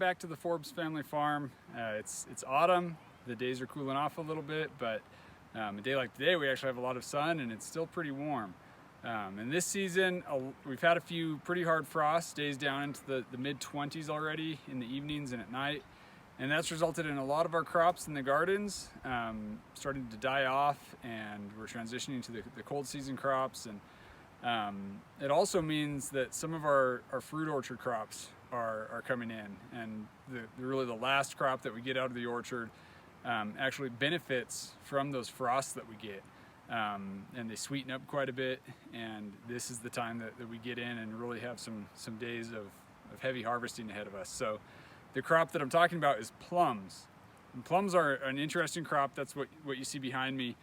back to the Forbes family farm. It's autumn, the days are cooling off a little bit, but a day like today we actually have a lot of sun and it's still pretty warm. And this season we've had a few pretty hard frost days down into the mid-20s already in the evenings and at night. And that's resulted in a lot of our crops in the gardens starting to die off, and we're transitioning to the cold season crops. And it also means that some of our fruit orchard crops are coming in, and really the last crop that we get out of the orchard actually benefits from those frosts that we get. And they sweeten up quite a bit, and this is the time that we get in and really have some days of heavy harvesting ahead of us. So the crop that I'm talking about is plums. And plums are an interesting crop. That's what you see behind me,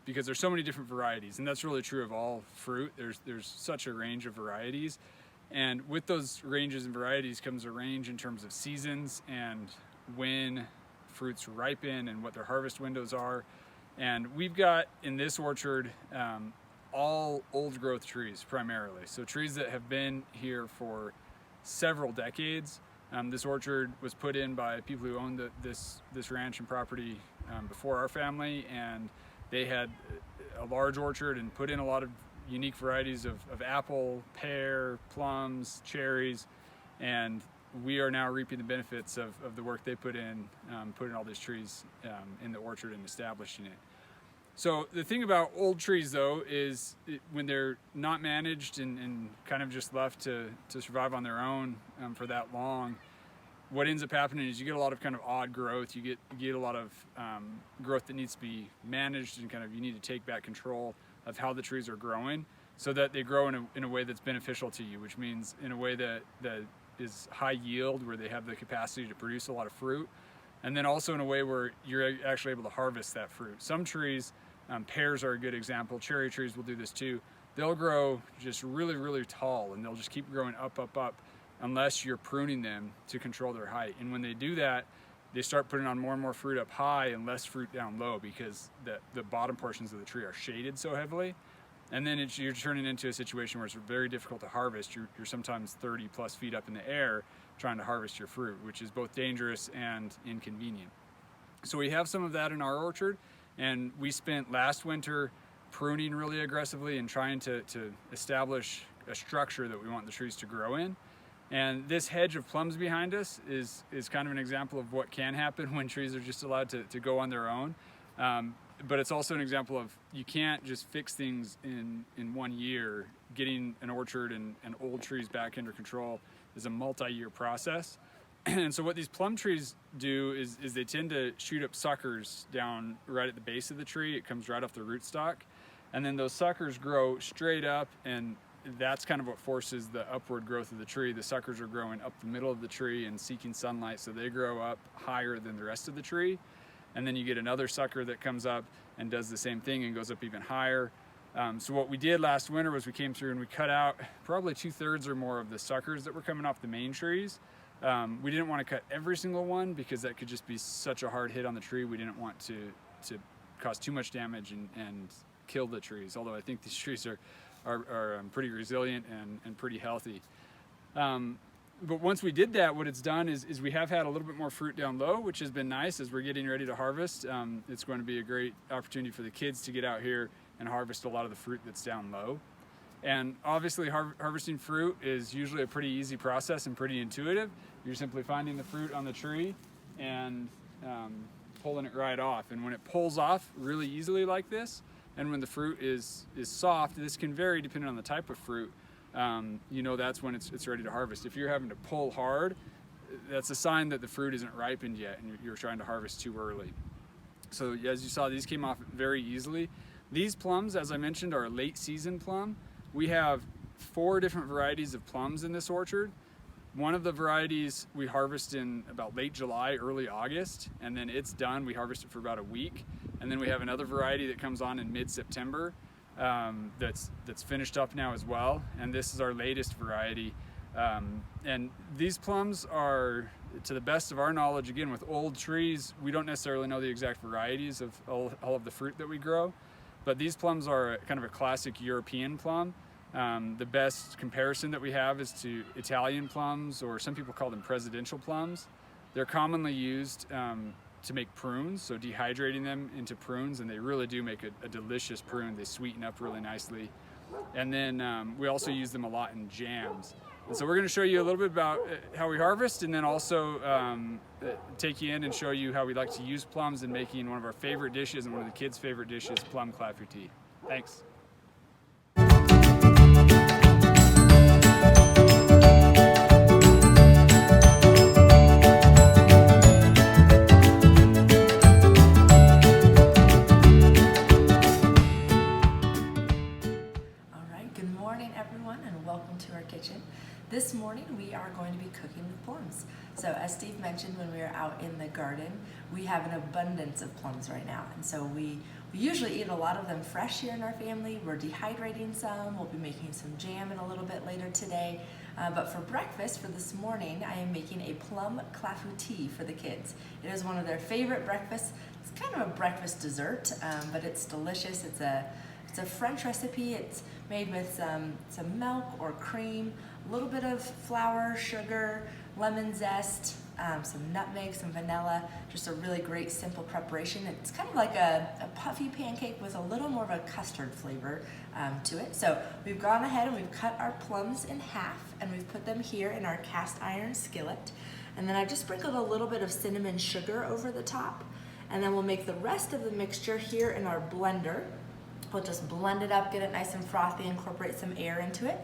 because there's so many different varieties, and that's really true of all fruit. There's such a range of varieties, and with those ranges and varieties comes a range in terms of seasons and when fruits ripen and what their harvest windows are. And we've got in this orchard all old growth trees primarily, so trees that have been here for several decades. This orchard was put in by people who owned this ranch and property before our family, and they had a large orchard and put in a lot of unique varieties of apple, pear, plums, cherries, and we are now reaping the benefits of the work they put in putting all these trees in the orchard and establishing it. So the thing about old trees though is when they're not managed and kind of just left to survive on their own for that long, what ends up happening is you get a lot of kind of odd growth. You get a lot of growth that needs to be managed, and kind of you need to take back control of how the trees are growing so that they grow in a way that's beneficial to you, which means in a way that is high yield, where they have the capacity to produce a lot of fruit, and then also in a way where you're actually able to harvest that fruit. Some trees, pears are a good example, cherry trees will do this too. They'll grow just really, really tall, and they'll just keep growing up, unless you're pruning them to control their height. And when they do that, they start putting on more and more fruit up high and less fruit down low, because the bottom portions of the tree are shaded so heavily. And then you're turning into a situation where it's very difficult to harvest. You're sometimes 30 plus feet up in the air trying to harvest your fruit, which is both dangerous and inconvenient. So we have some of that in our orchard, and we spent last winter pruning really aggressively and trying to establish a structure that we want the trees to grow in. And this hedge of plums behind us is kind of an example of what can happen when trees are just allowed to go on their own. But it's also an example of you can't just fix things in 1 year. Getting an orchard and old trees back under control is a multi-year process. And so what these plum trees do is they tend to shoot up suckers down right at the base of the tree. It comes right off the rootstock. And then those suckers grow straight up, and that's kind of what forces the upward growth of the tree. The suckers are growing up the middle of the tree and seeking sunlight, so they grow up higher than the rest of the tree. And then you get another sucker that comes up and does the same thing and goes up even higher. So what we did last winter was we came through and we cut out probably 2/3 or more of the suckers that were coming off the main trees. We didn't want to cut every single one, because that could just be such a hard hit on the tree. We didn't want to cause too much damage and kill the trees, although I think these trees are pretty resilient and pretty healthy. But once we did that, what it's done is we have had a little bit more fruit down low, which has been nice as we're getting ready to harvest. It's going to be a great opportunity for the kids to get out here and harvest a lot of the fruit that's down low. And obviously harvesting fruit is usually a pretty easy process and pretty intuitive. You're simply finding the fruit on the tree and pulling it right off. And when it pulls off really easily like this, and when the fruit is soft, this can vary depending on the type of fruit. That's when it's ready to harvest. If you're having to pull hard, that's a sign that the fruit isn't ripened yet and you're trying to harvest too early. So as you saw, these came off very easily. These plums, as I mentioned, are a late season plum. We have 4 different varieties of plums in this orchard. One of the varieties we harvest in about late July, early August, and then it's done. We harvest it for about a week. And then we have another variety that comes on in mid-September that's finished up now as well. And this is our latest variety. And these plums are, to the best of our knowledge, again, with old trees, we don't necessarily know the exact varieties of all of the fruit that we grow. But these plums are kind of a classic European plum. The best comparison that we have is to Italian plums, or some people call them presidential plums. They're commonly used to make prunes, so dehydrating them into prunes, and they really do make a delicious prune. They sweeten up really nicely. And then we also use them a lot in jams. And so we're going to show you a little bit about how we harvest, and then also take you in and show you how we like to use plums in making one of our favorite dishes and one of the kids' favorite dishes, plum clafoutis. Thanks. This morning we are going to be cooking with plums. So as Steve mentioned, when we were out in the garden, we have an abundance of plums right now. And so we usually eat a lot of them fresh here in our family. We're dehydrating some. We'll be making some jam in a little bit later today. But for breakfast, for this morning, I am making a plum clafoutis for the kids. It is one of their favorite breakfasts. It's kind of a breakfast dessert, but it's delicious. It's a French recipe. It's made with some milk or cream, a little bit of flour, sugar, lemon zest, some nutmeg, some vanilla, just a really great simple preparation. It's kind of like a puffy pancake with a little more of a custard flavor to it. So we've gone ahead and we've cut our plums in half, and we've put them here in our cast iron skillet. And then I've just sprinkled a little bit of cinnamon sugar over the top. And then we'll make the rest of the mixture here in our blender. We'll just blend it up, get it nice and frothy, incorporate some air into it,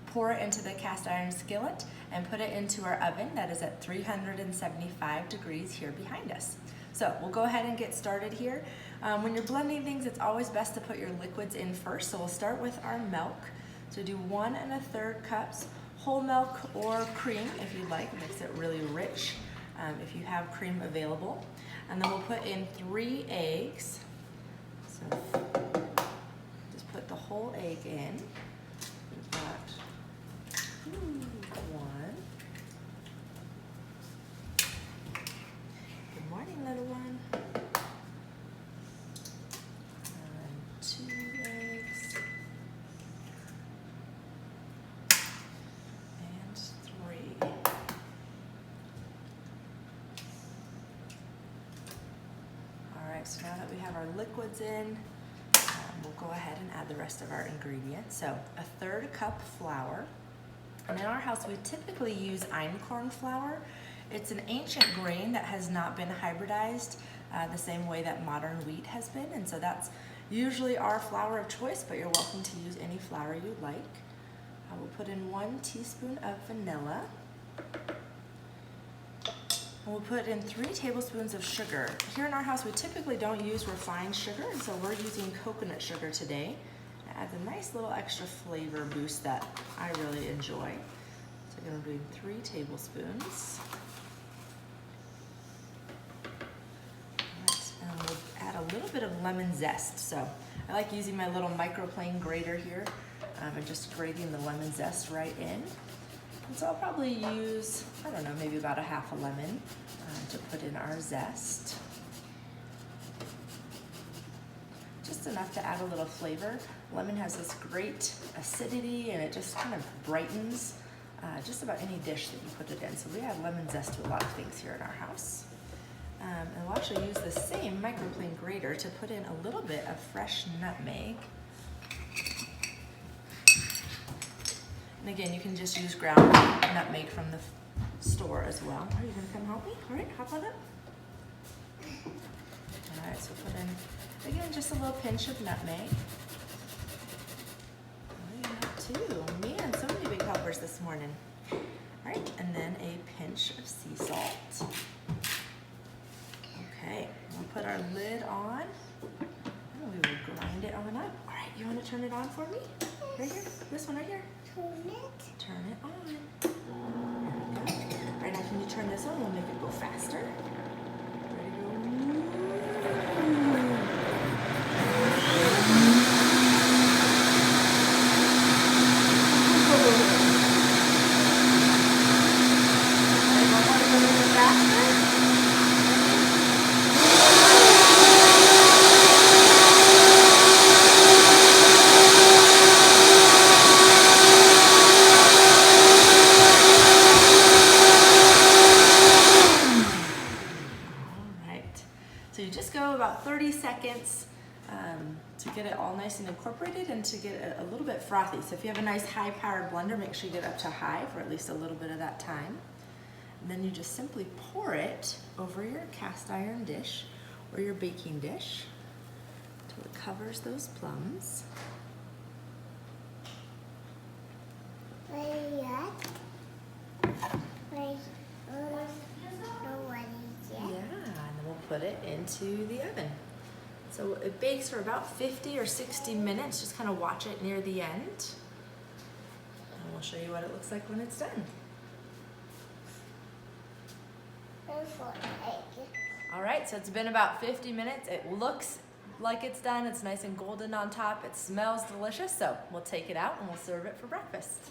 pour it into the cast iron skillet, and put it into our oven that is at 375 degrees here behind us. So we'll go ahead and get started here. When you're blending things, it's always best to put your liquids in first. So we'll start with our milk. So do 1 1/3 cups, whole milk or cream if you'd like. It makes it really rich if you have cream available. And then we'll put in 3 eggs. So put the whole egg in. We've got 1. Good morning, little one. 2 eggs. And 3. All right, so now that we have our liquids in, we'll go ahead and add the rest of our ingredients. So 1/3 cup flour. And in our house, we typically use einkorn flour. It's an ancient grain that has not been hybridized the same way that modern wheat has been. And so that's usually our flour of choice, but you're welcome to use any flour you like. I will put in 1 teaspoon of vanilla. And we'll put in 3 tablespoons of sugar. Here in our house, we typically don't use refined sugar, and so we're using coconut sugar today. It adds a nice little extra flavor boost that I really enjoy. So I'm going to do 3 tablespoons. Right, and we'll add a little bit of lemon zest. So I like using my little microplane grater here and just grating the lemon zest right in. And so I'll probably use, I don't know, maybe about a half a lemon to put in our zest. Just enough to add a little flavor. Lemon has this great acidity, and it just kind of brightens just about any dish that you put it in. So we add lemon zest to a lot of things here in our house. And we'll actually use the same microplane grater to put in a little bit of fresh nutmeg. And again, you can just use ground nutmeg from the store as well. Are you gonna come help me? All right, hop on up. All right, so put in, again, just a little pinch of nutmeg. Oh, you have 2. Man, so many big helpers this morning. All right, and then a pinch of sea salt. Okay, we'll put our lid on, and we will grind it on up. All right, you wanna turn it on for me? Right here, this one right here. Turn it on. There we go. All right, now can you turn this on? We'll make it go faster. Ready to go. to get it all nice and incorporated and to get it a little bit frothy. So if you have a nice high-powered blender, make sure you get it up to high for at least a little bit of that time. And then you just simply pour it over your cast iron dish or your baking dish until it covers those plums. Yeah, and then we'll put it into the oven. So it bakes for about 50 or 60 minutes. Just kind of watch it near the end. And we'll show you what it looks like when it's done. All right, so it's been about 50 minutes. It looks like it's done. It's nice and golden on top. It smells delicious. So we'll take it out and we'll serve it for breakfast.